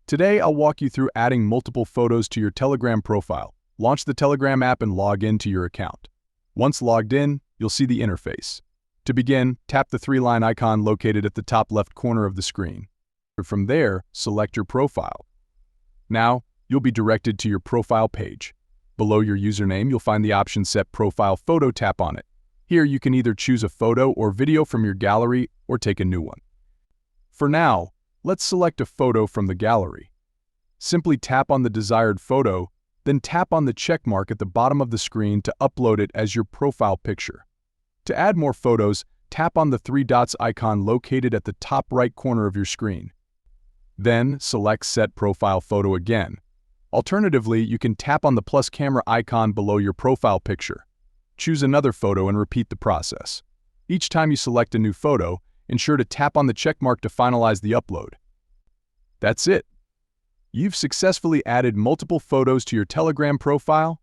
Today, I'll walk you through adding multiple photos to your Telegram profile. Launch the Telegram app and log in to your account. Once logged in, you'll see the interface. To begin, tap the three-line icon located at the top left corner of the screen. From there, select your profile. Now, you'll be directed to your profile page. Below your username, you'll find the option Set Profile Photo. Tap on it. Here, you can either choose a photo or video from your gallery or take a new one. For now, let's select a photo from the gallery. Simply tap on the desired photo, then tap on the check mark at the bottom of the screen to upload it as your profile picture. To add more photos, tap on the three dots icon located at the top right corner of your screen. Then, select Set Profile Photo again. Alternatively, you can tap on the plus camera icon below your profile picture. Choose another photo and repeat the process. Each time you select a new photo, ensure to tap on the check mark to finalize the upload. That's it. You've successfully added multiple photos to your Telegram profile